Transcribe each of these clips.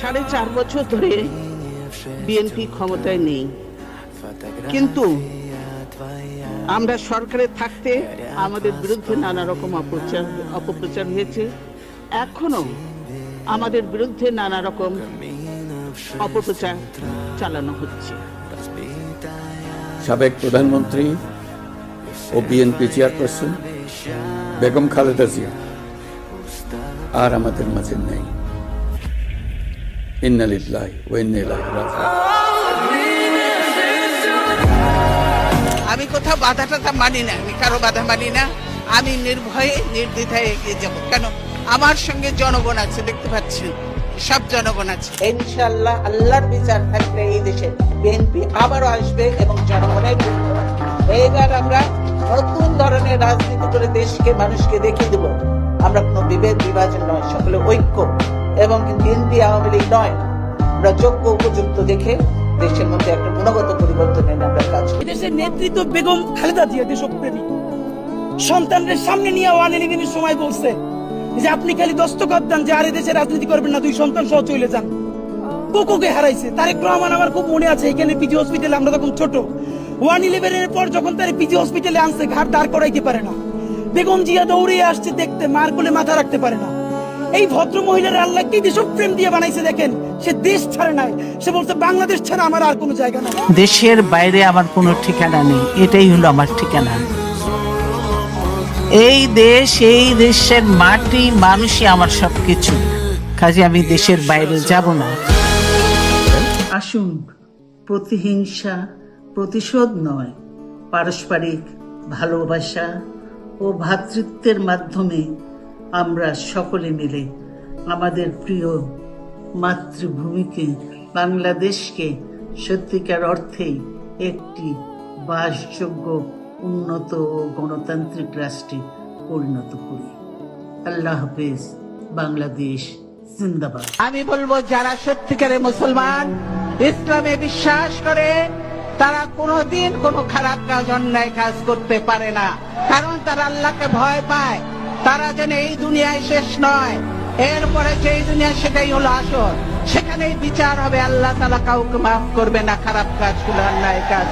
4.5 বছর ধরে বিএনপি ক্ষমতায় নেই, কিন্তু আমরা সরকারে থাকতে আমাদের বিরুদ্ধে নানা রকম অপপ্রচার হয়েছে। এখনো আমাদের বিরুদ্ধে নানা রকম অপপ্রচার চালানো হচ্ছে। সাবেক প্রধানমন্ত্রী ও বিএনপি চেয়ারপারসন বেগম খালেদা জিয়া আর আমাদের মাঝে নেই। ইন্না লিল্লাহি ওয়া ইন্না ইলাইহি রাজিউন। আমি কোথাও বাধা টাধা মানি না, আমি কারো বাধা মানি না। আমি নির্ভয়ে নির্দ্বিধায় এগিয়ে যাব, কেন আমার সঙ্গে জনগণ আছে, দেখতে পাচ্ছেন সব জনগণ আছে। ইনশাআল্লাহ আল্লাহর বিচার থাকলে এই দেশে বিএনপি আবারও আসবে এবং জনগণের এইবার আমরা নতুন ধরনের রাজনীতি করে দেশকে মানুষকে দেখিয়ে দেব আমরা কোনো বিভেদ বিভাজন নয়, সকলে ঐক্য, এবং বিএনপি আওয়ামী লীগ নয়, আমরা যোগ্য উপযুক্ত দেখে দেশের মধ্যে একটা গুণগত পরিবর্তন এনে আমরা কাজ করি। দেশের নেতৃত্ব বেগম খালেদা জিয়া দেশপ্রেমী, সন্তানদের সামনে নিয়ে 111 সময় বলছে যে আপনি খালি দস্তখত দেন যে আরে দেশে রাজনীতি করবেন না, 2 সন্তান সহ চলে যান। কোকোকে হারাইছে। তারেক রহমান আমার খুব মনে আছে, এখানে পিজি হসপিটালে আমরা তখন ছোট, 111 এর পর যখন তার পিজি হসপিটালে আনছে, ঘাট দাঁড় করাইতে পারে না, বেগম জিয়া দৌড়ে আসছে দেখতে, মার কোলে মাথা রাখতে পারে না। এই ভদ্র মহিলার আল্লাহ কি দেশপ্রেম দিয়ে বানাইছে দেখেন, সে দেশ ছাড়ে নাই, সে বলছে বাংলাদেশ ছাড়া আমার আর কোনো জায়গা নাই, দেশের বাইরে আমার কোনো ঠিকানা নেই, এটাই হলো আমার ঠিকানা। এই দেশ, এই দেশের মাটি মানুষই আমার সবকিছু, কাজে আমি দেশের বাইরে যাব না। আসুন, প্রতিহিংসা প্রতিশোধ নয়, পারস্পরিক ভালোবাসা ও ভ্রাতৃত্বের মাধ্যমে আমরা সকলে মিলে আমাদের প্রিয় মাতৃভূমিকে, বাংলাদেশকে সত্যিকার অর্থেই একটি বাসযোগ্য, উন্নত ও গণতান্ত্রিক রাষ্ট্রে পরিণত করি। আল্লাহ হাফেজ। বাংলাদেশ জিন্দাবাদ। আমি বলবো, যারা সত্যিকারের মুসলমান, ইসলামে বিশ্বাস করে, তারা কোনোদিন কোনো খারাপ কাজ, অন্যায় কাজ করতে পারে না, কারণ তারা আল্লাহকে ভয় পায়। তারা যেন এই দুনিয়ায় শেষ নয়, এরপরে যেই দুনিয়া সেটাই হলো আসল, সেখানেই বিচার হবে। আল্লাহ তাআলা কাউকে মাফ করবে না খারাপ কাজগুলো, অন্যায় কাজ,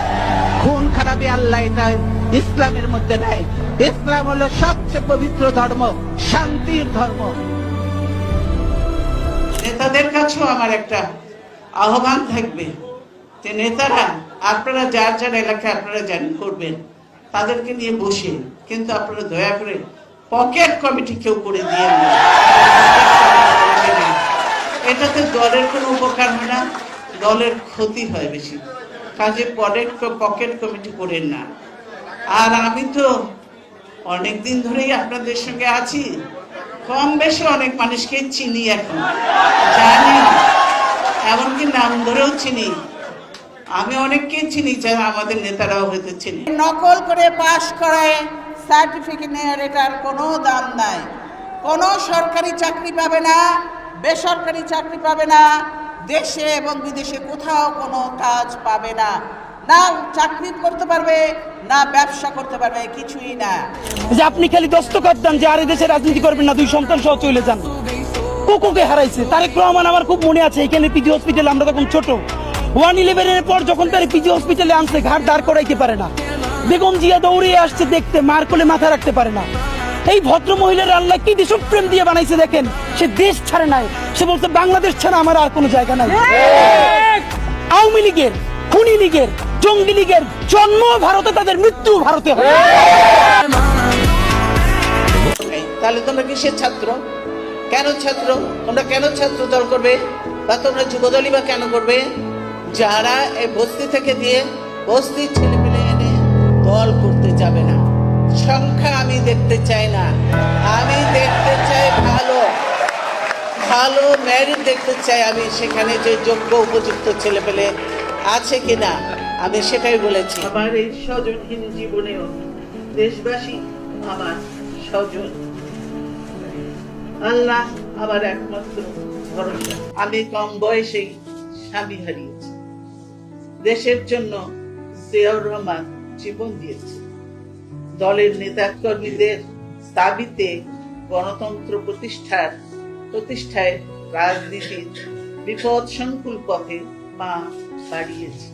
খুন খারাপি আল্লাহ এটা ইসলামের মধ্যে নাই। ইসলাম হলো সবচেয়ে পবিত্র ধর্ম, শান্তির ধর্ম। নেতাদের কাছেও আমার একটা আহ্বান থাকবে যে নেতারা, আপনারা যার যার এলাকায় আপনারা জানেন করবেন, তাদেরকে নিয়ে বসে, কিন্তু আপনারা দয়া করে পকেট কমিটি কেউ করে দিয়ে না, এটাতে দলের কোনো উপকার হয় না, দলের ক্ষতি হয় বেশি, কাজে পকেট কমিটি করেন না। আর আমি তো অনেকদিন ধরেই আপনাদের সঙ্গে আছি, কম বেশি অনেক মানুষকে চিনি, এখন জানি, এমনকি নাম ধরেও চিনি। আমি অনেককে চিনি যারা আমাদের নেতারাও হয়তো চিনি। নকল করে পাশ করায় সার্টিফিকেট নেওয়ার এটার কোনো দাম নাই। কোনো সরকারি চাকরি পাবে না, বেসরকারি চাকরি পাবে না, দেশে এবং বিদেশে কোথাও কোনো কাজ পাবে না, না চাকরি করতে পারবে, না ব্যবসা করতে পারবে, কিছুই না। যে আপনি খালি দস্তখত দেন যে আরে দেশে রাজনীতি করবেন না, 2 সন্তান সহ চলে যান। কোকোকে হারাইছে। তারেক রহমান আমার খুব মনে আছে, এখানে পিজি হসপিটালে আমরা তখন ছোট, 111 এর পর যখন তার পিজি হসপিটালে আনছে, ঘাট দাঁড় করাইতে পারে না, বেগম জিয়া দৌড়ে আসছে দেখতে, মার কোলে মাথা রাখতে পারে না। এই ভদ্র মহিলার আল্লাহ কি দেশপ্রেম দিয়ে বানাইছে দেখেন, সে দেশ ছাড়ে নাই, সে বলছে বাংলাদেশ ছাড়া আমার আর কোনো জায়গা নাই। আওয়ামী লীগের, খুনি লীগের, জঙ্গি লীগের জন্ম ভারতে, তাদের মৃত্যু ভারতে হবে। তাহলে তোমরা কিসের ছাত্র? কেন ছাত্র? তোমরা কেন ছাত্র দল করবে, বা তোমরা যুবদলই বা কেন করবে? যারা এই বস্তি থেকে দিয়ে বস্তির ছেলেপেলে এনে দল করতে যাবে না, সংখ্যা আমি দেখতে চাই না, আমি দেখতে চাই ভালো ভালো মেরিট দেখতে চাই। আমি সেখানে যে যোগ্য উপযুক্ত ছেলেপেলে আছে কিনা, আমি সেটাই বলেছি। আমার এই স্বজনহীন জীবনেও দেশবাসী আমার স্বজন, আল্লাহ আমার একমাত্র ভরসা। আমি কম বয়সেই স্বামী হারিয়েছি, দেশের জন্য জিয়াউর রহমান জীবন দিয়েছে, দলের নেতা কর্মীদের দাবিতে গণতন্ত্র প্রতিষ্ঠায় রাজনীতির বিপদ সংকুল পথে মা বাড়িয়েছে।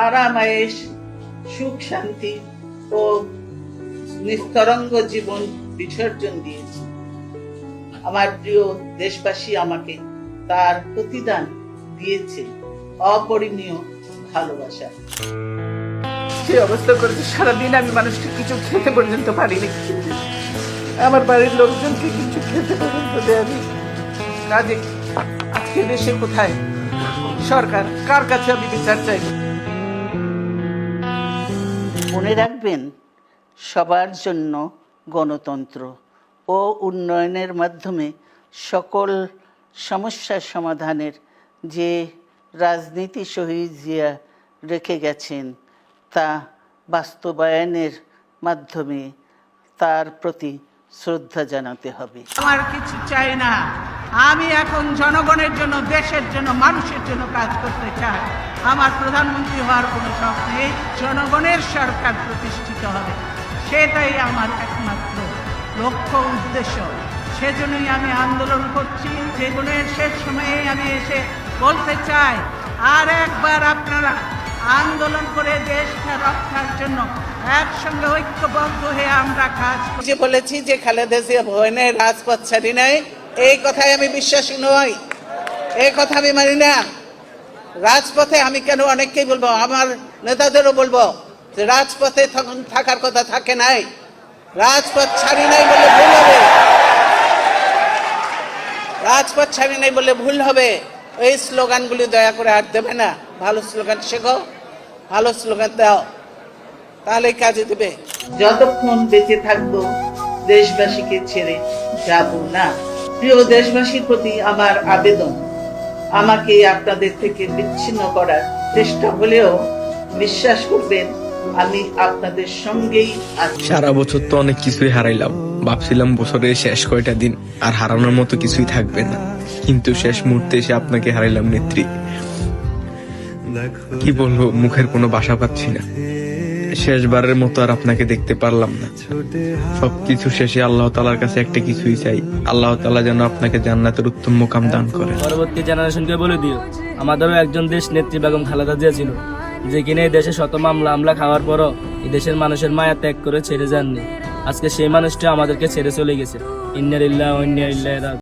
আরামায়েশ, সুখ শান্তি ও নিস্তরঙ্গ জীবন বিসর্জন দিয়েছে। আমার প্রিয় দেশবাসী আমাকে তার প্রতিদান দিয়েছে অপরিমেয় ভালোবাসা। যে অবস্থা করেছে, সারাদিন আমি মানুষকে কিছু খেতে পর্যন্ত পারিনি, আমার বাড়ির লোকজনকে কিছু খেতে পর্যন্ত দেয়নি। কাজে আজকে দেশে কোথায় সরকার, কার কাছে আমি বিচার চাই? মনে রাখবেন, সবার জন্য গণতন্ত্র ও উন্নয়নের মাধ্যমে সকল সমস্যার সমাধানের যে রাজনীতি শহীদ জিয়া রেখে গেছেন তা বাস্তবায়নের মাধ্যমে তার প্রতি শ্রদ্ধা জানাতে হবে। আমার কিছু চাই না, আমি এখন জনগণের জন্য, দেশের জন্য, মানুষের জন্য কাজ করতে চাই। আমার প্রধানমন্ত্রী হওয়ার কোনো শখ নেই, জনগণের সরকার প্রতিষ্ঠিত হবে, সেটাই আমার একমাত্র লক্ষ্য উদ্দেশ্য। সেজন্যই আমি আন্দোলন করছি। জীবনের শেষ সময়ে আমি এসে বলতে চাই, আর একবার আপনারা আন্দোলন করে দেশকে রক্ষার জন্য একসঙ্গে ঐক্যবদ্ধ হয়ে আমরা কাজ যে বলেছি যে খালেদা জিয়া ভবনের রাজপথ ছাড়ি নাই, এই কথায় আমি বিশ্বাসী নই, এই কথা আমি মানি না। রাজপথে আমি কেন, অনেককেই বলবো, আমার নেতাদেরও বলবো যে রাজপথে তখন থাকার কথা থাকে নাই, রাজপথ ছাড়ি নাই বলে ভুল হবে, রাজপথ ছাড়ি নাই বলে ভুল হবে। এই স্লোগানগুলি দয়া করে আর দেবে না। ভালো স্লোগান শেখো, ভালো স্লোগান দাও, তাহলেই কাজে দেবে। যতক্ষণ বেঁচে থাকবো দেশবাসীকে ছেড়ে যাব না। প্রিয় দেশবাসীর প্রতি আমার আবেদন, আমাকে আপনাদের থেকে বিচ্ছিন্ন করার চেষ্টা হলেও বিশ্বাস করবেন আমি আপনাদের সঙ্গেই আছি। সারা বছর তো অনেক কিছুই হারাইলাম, ভাবছিলাম বছরের শেষ কয়টা দিন আর হারানোর মতো কিছুই থাকবে না, কিন্তু শেষ মুহূর্তে এসে আপনাকে হারাইলাম নেত্রী। কি বলবো, মুখের কোনো ভাষা পাচ্ছি না। শেষবারের মতো আর আপনাকে দেখতে পারলাম না। সবকিছু শেষে আল্লাহ তাআলার কাছে একটা কিছুই চাই, আল্লাহ তাআলা যেন আপনাকে জান্নাতের উত্তম মোকাম দান করে। পরবর্তী জেনারেশনকে বলে দিও, আমাদেরও একজন দেশ নেত্রী বেগম খালেদা জিয়া ছিল, যে কিনা এই দেশে শত মামলা খাওয়ার পরও এই দেশের মানুষের মায়া ত্যাগ করে ছেড়ে যাননি। আজকে সেই মানুষটা আমাদেরকে ছেড়ে চলে গেছে। ইন্না লিল্লাহি ওয়া ইন্না ইলাইহি রাজিউন।